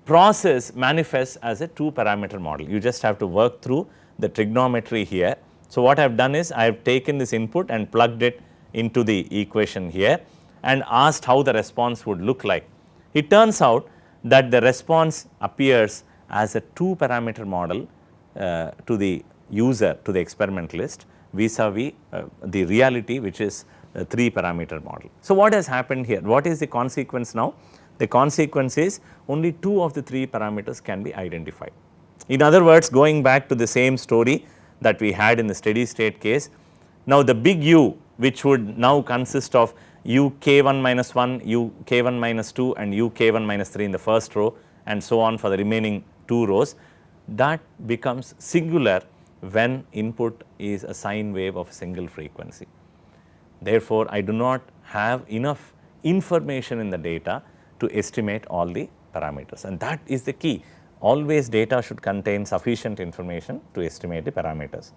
process manifests as a 2-parameter model. You just have to work through the trigonometry here. So, what I have done is I have taken this input and plugged it into the equation here and asked how the response would look like. It turns out that the response appears as a 2-parameter model to the user, to the experimentalist, vis-a-vis the reality, which is a 3-parameter model. So, what has happened here? What is the consequence now? The consequence is only 2 of the 3 parameters can be identified. In other words, going back to the same story that we had in the steady state case, now the big U, which would now consist of U k1 minus 1, U k1 minus 2 and U k1 minus 3 in the first row and so on for the remaining 2 rows, that becomes singular when input is a sine wave of a single frequency. Therefore, I do not have enough information in the data to estimate all the parameters, and that is the key. Always data should contain sufficient information to estimate the parameters.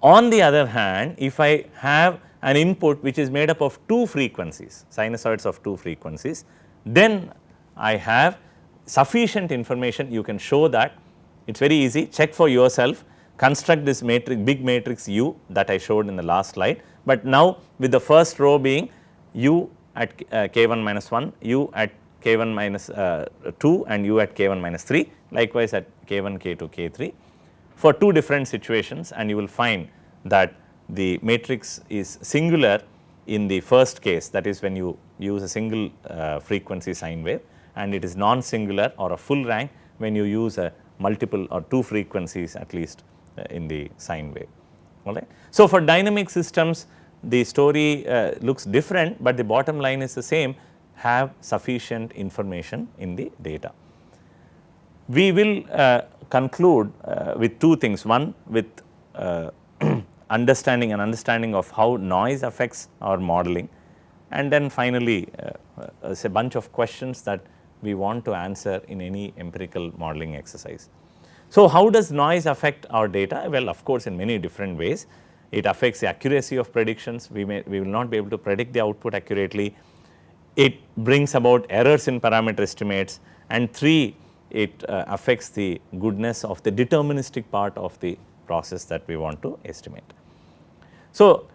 On the other hand, if I have an input which is made up of 2 frequencies, sinusoids of 2 frequencies, then I have sufficient information. You can show that. It is very easy. Check for yourself, construct this matrix, big matrix U that I showed in the last slide, but now with the first row being U at k1 minus 1, U at k1 minus 2 and U at k1 minus 3, likewise at k1, k2, k3 for 2 different situations, and you will find that the matrix is singular in the first case, that is when you use a single frequency sine wave, and it is non-singular or a full rank when you use a multiple or 2 frequencies at least in the sine wave. All right. So, for dynamic systems the story looks different, but the bottom line is the same: have sufficient information in the data. We will conclude with 2 things. One, with understanding of how noise affects our modeling, and then finally a bunch of questions that we want to answer in any empirical modeling exercise. So, how does noise affect our data? Well, of course, in many different ways. It affects the accuracy of predictions. We will not be able to predict the output accurately. It brings about errors in parameter estimates, and 3, it affects the goodness of the deterministic part of the process that we want to estimate. So,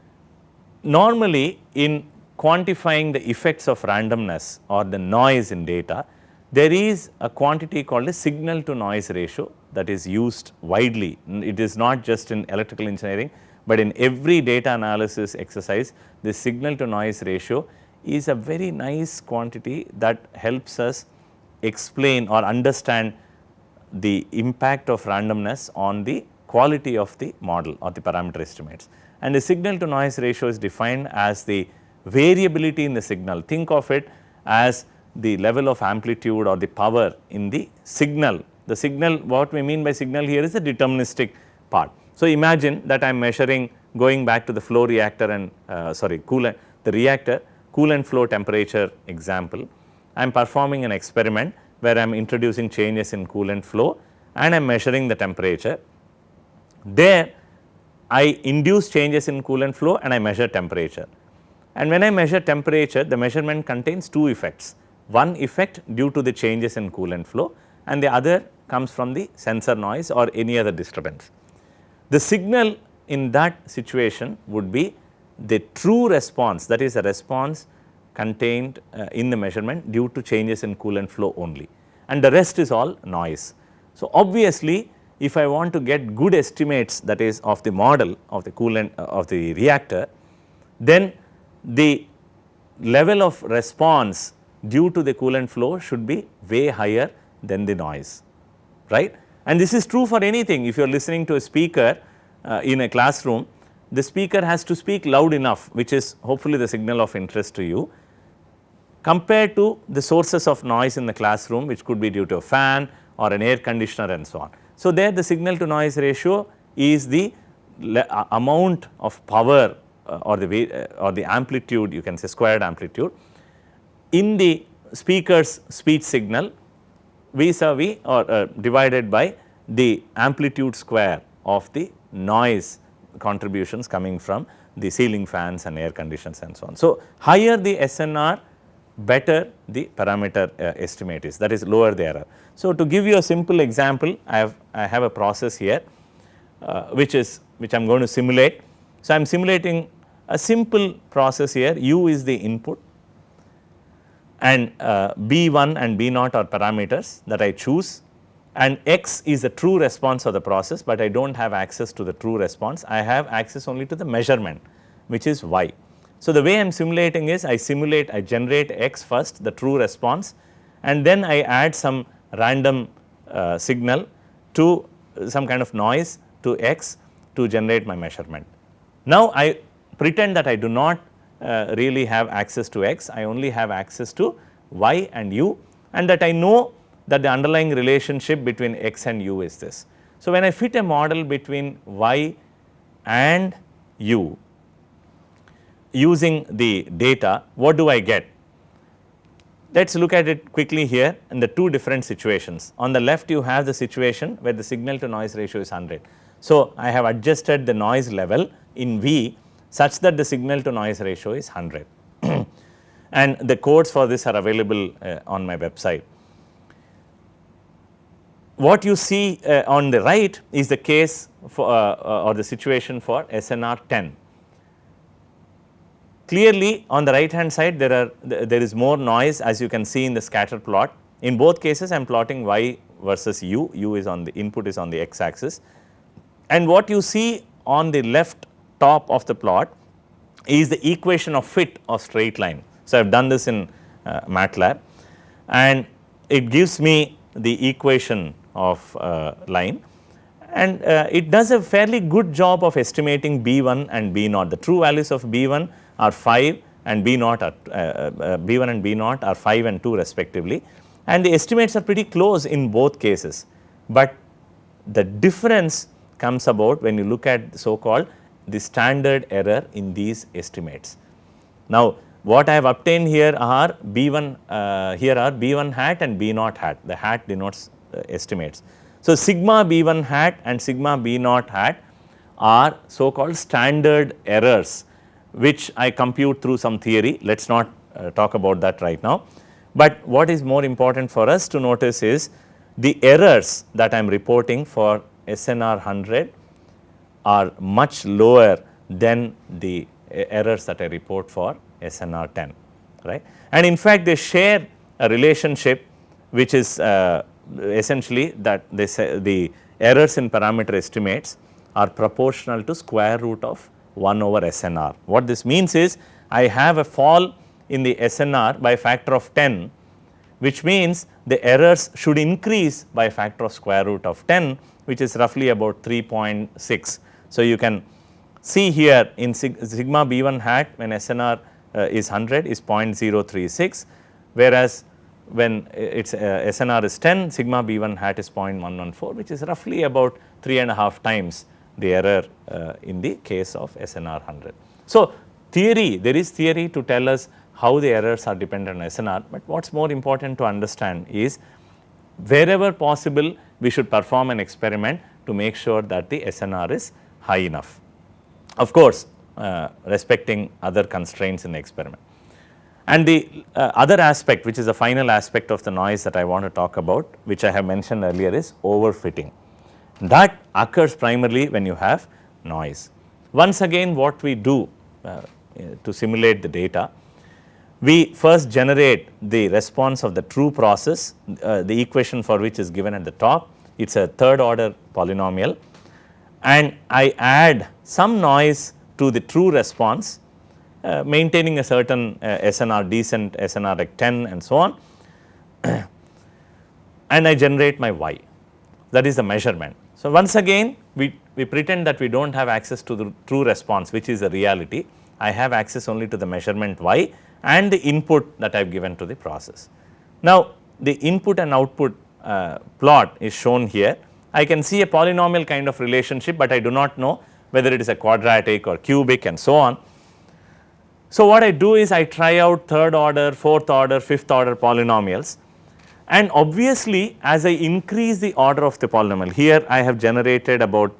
normally in quantifying the effects of randomness or the noise in data, there is a quantity called a signal to noise ratio that is used widely. It is not just in electrical engineering, but in every data analysis exercise, the signal to noise ratio is a very nice quantity that helps us explain or understand the impact of randomness on the quality of the model or the parameter estimates. And the signal to noise ratio is defined as the variability in the signal. Think of it as the level of amplitude or the power in the signal. The signal, what we mean by signal here is the deterministic part. So, imagine that I am measuring, going back to the flow reactor and coolant, the reactor coolant flow temperature example. I am performing an experiment where I am introducing changes in coolant flow and I am measuring the temperature. There I induce changes in coolant flow and I measure temperature. And when I measure temperature, the measurement contains 2 effects. One effect due to the changes in coolant flow, and the other comes from the sensor noise or any other disturbance. The signal in that situation would be the true response, that is a response contained in the measurement due to changes in coolant flow only, and the rest is all noise. So, obviously, if I want to get good estimates, that is of the model of the coolant of the reactor, then the level of response due to the coolant flow should be way higher than the noise, right. And this is true for anything. If you are listening to a speaker in a classroom, the speaker has to speak loud enough, which is hopefully the signal of interest to you, compared to the sources of noise in the classroom, which could be due to a fan or an air conditioner and so on. So, there the signal to noise ratio is the amount of power or the amplitude, you can say squared amplitude, in the speaker's speech signal vis-a-vis or divided by the amplitude square of the noise contributions coming from the ceiling fans and air conditions and so on. So, higher the SNR, better the parameter estimate is, that is lower the error. So, to give you a simple example, I have a process here which I am going to simulate. So, I am simulating a simple process here. U is the input and B1 and B0 are parameters that I choose, and X is the true response of the process, but I do not have access to the true response. I have access only to the measurement, which is Y. So, the way I am simulating is I generate X first, the true response, and then I add some random signal to some kind of noise to X to generate my measurement. Now, I pretend that I do not really have access to X, I only have access to Y and U, and that I know that the underlying relationship between X and U is this. So, when I fit a model between Y and U using the data, what do I get? Let us look at it quickly here in the two different situations. On the left you have the situation where the signal to noise ratio is 100. So, I have adjusted the noise level in V such that the signal to noise ratio is 100 and the codes for this are available on my website. What you see on the right is the case for or the situation for SNR 10. Clearly on the right hand side there is more noise, as you can see in the scatter plot. In both cases I am plotting Y versus U, U is on the input is on the X axis, and what you see on the left top of the plot is the equation of fit of straight line. So, I have done this in MATLAB and it gives me the equation of line, and it does a fairly good job of estimating B1 and B0. The true values of B1 are 5 and B0 are B1 and B0 are 5 and 2 respectively, and the estimates are pretty close in both cases, but the difference comes about when you look at so called the standard error in these estimates. Now, what I have obtained here are B1 B1 hat and B0 hat, the hat denotes estimates. So, sigma B1 hat and sigma B0 hat are so called standard errors, which I compute through some theory. Let us not talk about that right now, but what is more important for us to notice is the errors that I am reporting for SNR 100 are much lower than the errors that I report for SNR 10, right. And in fact, they share a relationship which is essentially that they say the errors in parameter estimates are proportional to square root of 1 over SNR. What this means is I have a fall in the SNR by a factor of 10, which means the errors should increase by a factor of square root of 10, which is roughly about 3.6. So, you can see here in sigma B1 hat when SNR is 100 is 0.036, whereas when its SNR is 10, sigma B1 hat is 0.114, which is roughly about 3.5 times the error in the case of SNR 100. So, there is theory to tell us how the errors are dependent on SNR, but what is more important to understand is wherever possible we should perform an experiment to make sure that the SNR is high enough, of course respecting other constraints in the experiment. And the other aspect, which is the final aspect of the noise that I want to talk about, which I have mentioned earlier, is overfitting. That occurs primarily when you have noise. Once again, what we do to simulate the data, we first generate the response of the true process, the equation for which is given at the top. It is a third order polynomial, and I add some noise to the true response, maintaining a certain SNR decent, SNR like 10 and so on, and I generate my Y, that is the measurement. So, once again we pretend that we do not have access to the true response, which is the reality. I have access only to the measurement Y and the input that I have given to the process. Now, the input and output plot is shown here. I can see a polynomial kind of relationship, but I do not know whether it is a quadratic or cubic and so on. So, what I do is I try out third order, fourth order, fifth order polynomials, And obviously, as I increase the order of the polynomial, here I have generated about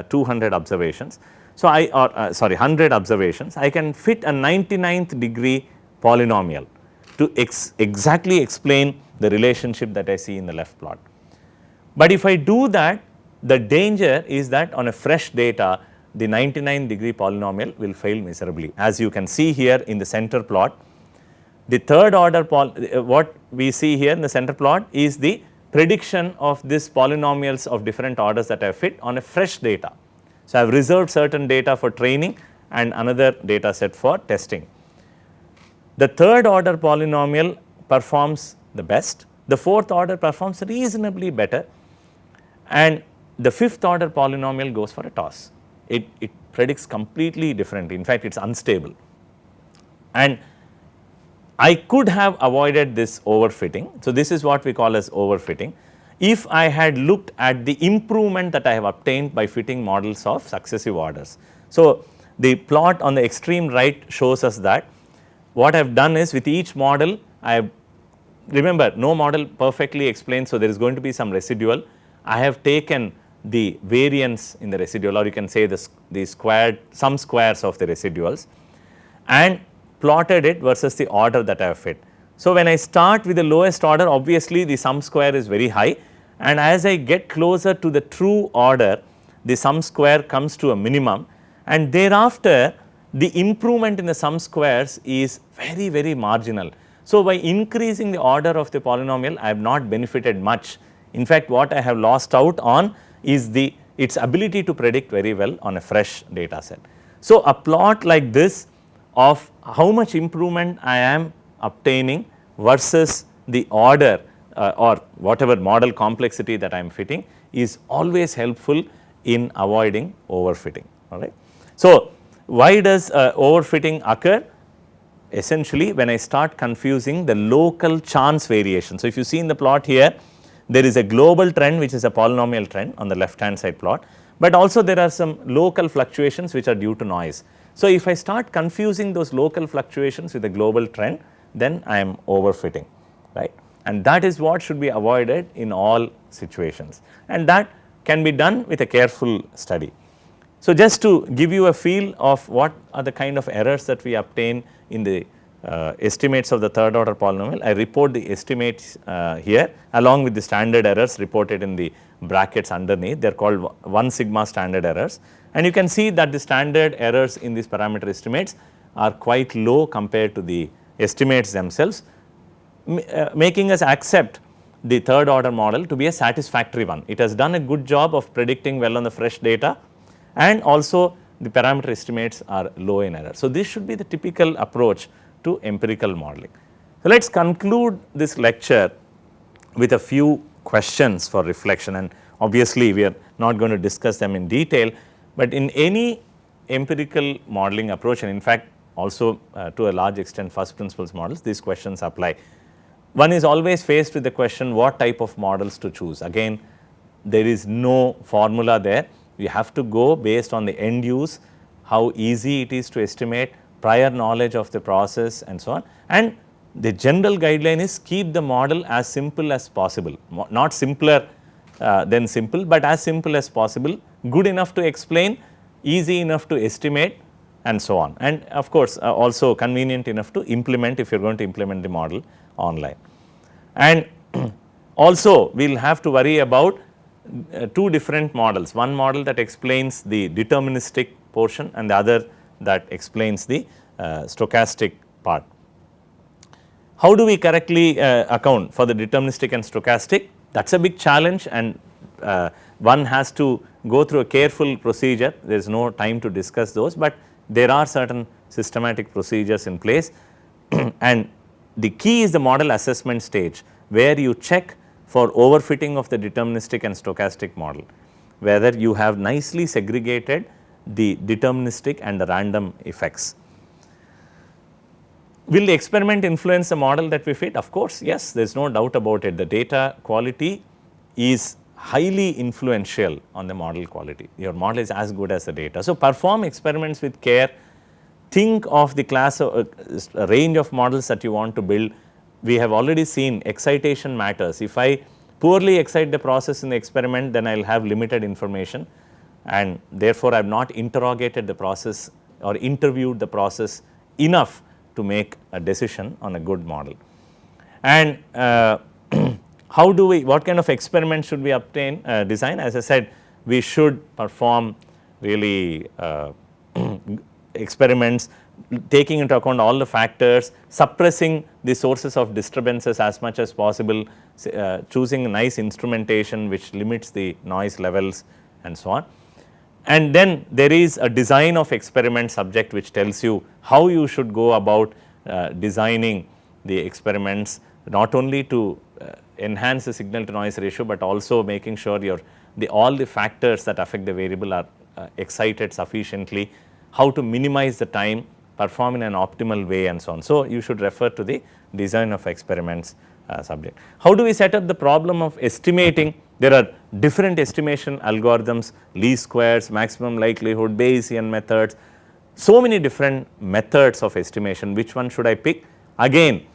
200 observations. So, 100 observations, I can fit a 99th degree polynomial to exactly explain the relationship that I see in the left plot. But if I do that, the danger is that on a fresh data, the 99 degree polynomial will fail miserably. As you can see here in the center plot, the third order what we see here in the center plot is the prediction of these polynomials of different orders that I fit on a fresh data. So, I have reserved certain data for training and another data set for testing. The third order polynomial performs the best, the fourth order performs reasonably better, and the fifth order polynomial goes for a toss. It predicts completely different, in fact, it is unstable. And I could have avoided this overfitting. So, this is what we call as overfitting. If I had looked at the improvement that I have obtained by fitting models of successive orders. So, the plot on the extreme right shows us that what I have done is with each model, I have, remember, no model perfectly explains, so there is going to be some residual. I have taken the variance in the residual, or you can say the squared sum squares of the residuals, and plotted it versus the order that I have fit. So, when I start with the lowest order, obviously the sum square is very high, and as I get closer to the true order, the sum square comes to a minimum, and thereafter the improvement in the sum squares is very marginal. So, by increasing the order of the polynomial, I have not benefited much. In fact, what I have lost out on is its ability to predict very well on a fresh data set. So, a plot like this of how much improvement I am obtaining versus the order or whatever model complexity that I am fitting is always helpful in avoiding overfitting. Alright. So, why does overfitting occur? Essentially, when I start confusing the local chance variation. So, if you see in the plot here, there is a global trend which is a polynomial trend on the left hand side plot, but also there are some local fluctuations which are due to noise. So, if I start confusing those local fluctuations with the global trend, then I am overfitting, right, and that is what should be avoided in all situations, and that can be done with a careful study. So, just to give you a feel of what are the kind of errors that we obtain in the estimates of the third order polynomial, I report the estimates here along with the standard errors reported in the brackets underneath. They are called 1 sigma standard errors, and you can see that the standard errors in these parameter estimates are quite low compared to the estimates themselves, making us accept the third order model to be a satisfactory one. It has done a good job of predicting well on the fresh data, and also the parameter estimates are low in error. So, this should be the typical approach to empirical modeling. So, let us conclude this lecture with a few questions for reflection, and obviously we are not going to discuss them in detail, but in any empirical modeling approach, and in fact also to a large extent first principles models, these questions apply. One is always faced with the question what type of models to choose. Again, there is no formula there. You have to go based on the end use, how easy it is to estimate, prior knowledge of the process and so on, and the general guideline is keep the model as simple as possible, not simpler than simple, but as simple as possible, good enough to explain, easy enough to estimate and so on, and of course also convenient enough to implement if you are going to implement the model online. And also we will have to worry about two different models, one model that explains the deterministic portion and the other that explains the stochastic part. How do we correctly account for the deterministic and stochastic? That is a big challenge, and one has to go through a careful procedure. There is no time to discuss those, but there are certain systematic procedures in place and the key is the model assessment stage, where you check for overfitting of the deterministic and stochastic model, whether you have nicely segregated the deterministic and the random effects. Will the experiment influence the model that we fit? Of course, yes, there is no doubt about it. The data quality is highly influential on the model quality. Your model is as good as the data. So, perform experiments with care, think of the class of range of models that you want to build, we have already seen excitation matters. If I poorly excite the process in the experiment, then I will have limited information, and therefore I have not interrogated the process or interviewed the process enough to make a decision on a good model. And how do we, what kind of experiment should we design? As I said, we should perform really experiments taking into account all the factors, suppressing the sources of disturbances as much as possible, choosing a nice instrumentation which limits the noise levels and so on. And then there is a design of experiment subject which tells you how you should go about designing the experiments, not only to enhance the signal to noise ratio, but also making sure all the factors that affect the variable are excited sufficiently, how to minimize the time, perform in an optimal way and so on. So, you should refer to the design of experiments subject. How do we set up the problem of estimating? There are different estimation algorithms, least squares, maximum likelihood, Bayesian methods, so many different methods of estimation. Which one should I pick? Again,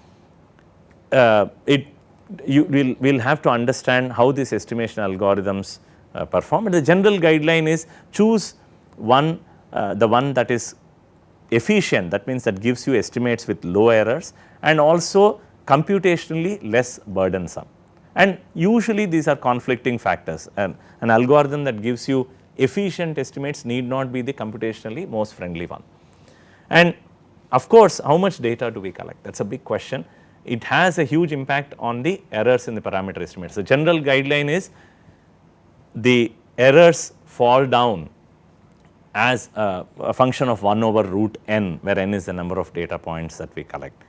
you will have to understand how these estimation algorithms perform. And the general guideline is choose one, the one that is efficient, that means that gives you estimates with low errors and also computationally less burdensome. And usually these are conflicting factors, and an algorithm that gives you efficient estimates need not be the computationally most friendly one. And of course, how much data do we collect? That is a big question. It has a huge impact on the errors in the parameter estimates. The general guideline is the errors fall down as a function of 1 over root n, where n is the number of data points that we collect,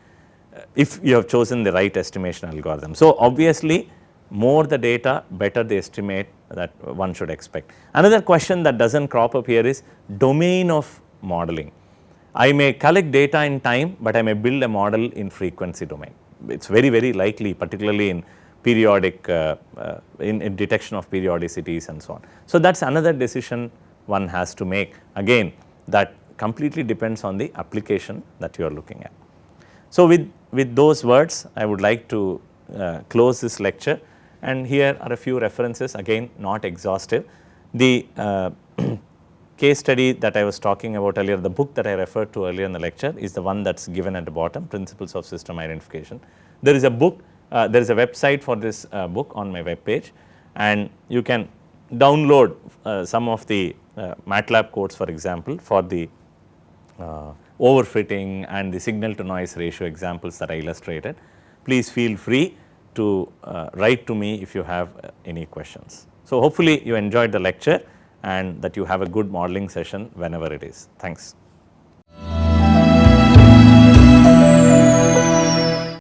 if you have chosen the right estimation algorithm. So, obviously, more the data, better the estimate that one should expect. Another question that does not crop up here is domain of modeling. I may collect data in time, but I may build a model in frequency domain. It is very, very likely, particularly in periodic, in detection of periodicities and so on. So, that is another decision one has to make. Again, that completely depends on the application that you are looking at. So, with those words, I would like to close this lecture, and here are a few references, again not exhaustive. The case study that I was talking about earlier, the book that I referred to earlier in the lecture is the one that is given at the bottom, Principles of System Identification. There is a book, there is a website for this book on my web page, and you can download some of the MATLAB codes, for example, for the overfitting and the signal to noise ratio examples that I illustrated. Please feel free to write to me if you have any questions. So, hopefully you enjoyed the lecture and that you have a good modeling session whenever it is. Thanks.